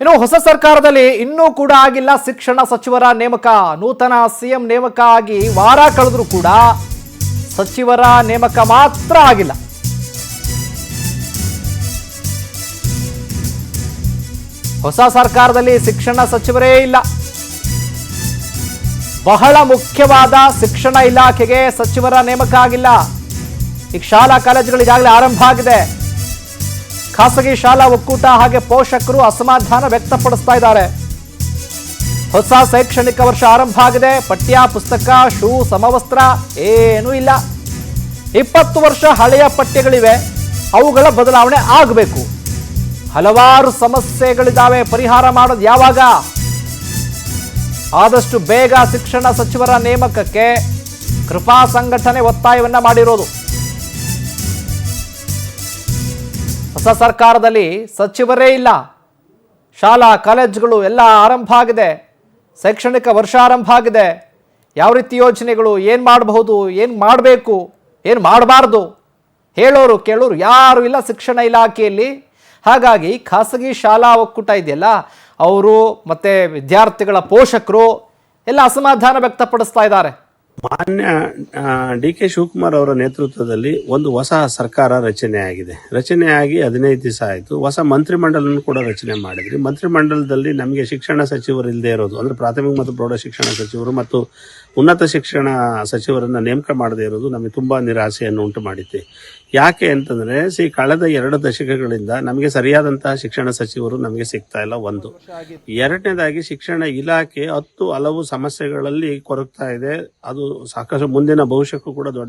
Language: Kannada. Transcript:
ಇನ್ನು ಹೊಸ ಸರ್ಕಾರದಲ್ಲಿ ಇನ್ನೂ ಕೂಡ ಆಗಿಲ್ಲ ಶಿಕ್ಷಣ ಸಚಿವರ ನೇಮಕ. ನೂತನ ಸಿಎಂ ನೇಮಕ ಆಗಿ ವಾರ ಕಳೆದರೂ ಕೂಡ ಸಚಿವರ ನೇಮಕ ಮಾತ್ರ ಆಗಿಲ್ಲ. ಹೊಸ ಸರ್ಕಾರದಲ್ಲಿ ಶಿಕ್ಷಣ ಸಚಿವರೇ ಇಲ್ಲ. ಬಹಳ ಮುಖ್ಯವಾದ ಶಿಕ್ಷಣ ಇಲಾಖೆಗೆ ಸಚಿವರ ನೇಮಕ ಆಗಿಲ್ಲ. ಈಗ ಶಾಲಾ ಕಾಲೇಜುಗಳು ಈಗಾಗಲೇ ಆರಂಭ ಆಗಿದೆ. ಖಾಸಗಿ ಶಾಲಾ ಒಕ್ಕೂಟ ಹಾಗೆ ಪೋಷಕರು ಅಸಮಾಧಾನ ವ್ಯಕ್ತಪಡಿಸ್ತಾ ಇದ್ದಾರೆ. ಹೊಸ ಶೈಕ್ಷಣಿಕ ವರ್ಷ ಆರಂಭ ಆಗಿದೆ. ಪಠ್ಯ ಪುಸ್ತಕ, ಶೂ, ಸಮವಸ್ತ್ರ ಏನೂ ಇಲ್ಲ. 20 ವರ್ಷ ಹಳೆಯ ಪಠ್ಯಗಳಿವೆ, ಅವುಗಳ ಬದಲಾವಣೆ ಆಗಬೇಕು. ಹಲವಾರು ಸಮಸ್ಯೆಗಳಿದ್ದಾವೆ. ಪರಿಹಾರ ಮಾಡೋದು ಯಾವಾಗ? ಆದಷ್ಟು ಬೇಗ ಶಿಕ್ಷಣ ಸಚಿವರ ನೇಮಕಕ್ಕೆ ಕೃಪಾ ಸಂಘಟನೆ ಒತ್ತಾಯವನ್ನ ಮಾಡಿರೋದು. ಹೊಸ ಸರ್ಕಾರದಲ್ಲಿ ಸಚಿವರೇ ಇಲ್ಲ. ಶಾಲಾ ಕಾಲೇಜುಗಳು ಎಲ್ಲ ಆರಂಭ ಆಗಿದೆ. ಶೈಕ್ಷಣಿಕ ವರ್ಷ ಆರಂಭ ಆಗಿದೆ. ಯಾವ ರೀತಿ ಯೋಜನೆಗಳು, ಏನು ಮಾಡಬಹುದು, ಏನು ಮಾಡಬೇಕು, ಏನು ಮಾಡಬಾರ್ದು ಹೇಳೋರು ಕೇಳೋರು ಯಾರು ಇಲ್ಲ ಶಿಕ್ಷಣ ಇಲಾಖೆಯಲ್ಲಿ. ಹಾಗಾಗಿ ಖಾಸಗಿ ಶಾಲಾ ಒಕ್ಕೂಟ ಇದೆಯಲ್ಲ, ಅವರು ಮತ್ತೆ ವಿದ್ಯಾರ್ಥಿಗಳ ಪೋಷಕರು ಎಲ್ಲ ಅಸಮಾಧಾನ ವ್ಯಕ್ತಪಡಿಸ್ತಾ ಇದ್ದಾರೆ. ಮಾನ್ಯ ಡಿ ಕೆ ಶಿವಕುಮಾರ್ ಅವರ ನೇತೃತ್ವದಲ್ಲಿ ಒಂದು ಹೊಸ ಸರ್ಕಾರ ರಚನೆಯಾಗಿದೆ. ರಚನೆಯಾಗಿ 15 ದಿವಸ ಆಯಿತು. ಹೊಸ ಮಂತ್ರಿಮಂಡಲವನ್ನು ಕೂಡ ರಚನೆ ಮಾಡಿದ್ರಿ. ಮಂತ್ರಿಮಂಡಲದಲ್ಲಿ ನಮಗೆ ಶಿಕ್ಷಣ ಸಚಿವರು ಇಲ್ಲದೆ ಇರೋದು, ಅಂದ್ರೆ ಪ್ರಾಥಮಿಕ ಮತ್ತು ಪ್ರೌಢ ಶಿಕ್ಷಣ ಸಚಿವರು ಮತ್ತು ಉನ್ನತ ಶಿಕ್ಷಣ ಸಚಿವರನ್ನ ನೇಮಕ ಮಾಡದೇ ಇರೋದು ನಮಗೆ ತುಂಬಾ ನಿರಾಸೆಯನ್ನು ಉಂಟು ಮಾಡಿತ್ತು. ಯಾಕೆ ಅಂತಂದ್ರೆ ಕಳೆದ 2 ದಶಕಗಳಿಂದ ನಮಗೆ ಸರಿಯಾದಂತಹ ಶಿಕ್ಷಣ ಸಚಿವರು ನಮಗೆ ಸಿಗ್ತಾ ಇಲ್ಲ. ಒಂದು. ಎರಡನೇದಾಗಿ ಶಿಕ್ಷಣ ಇಲಾಖೆ 10 ಹಲವು ಸಮಸ್ಯೆಗಳಲ್ಲಿ ಕೊರಗ್ತಾ ಇದೆ. ಅದು ಸಾಕಷ್ಟು ಮುಂದಿನ ಭವಿಷ್ಯಕ್ಕೂ ಕೂಡ ದೊಡ್ಡ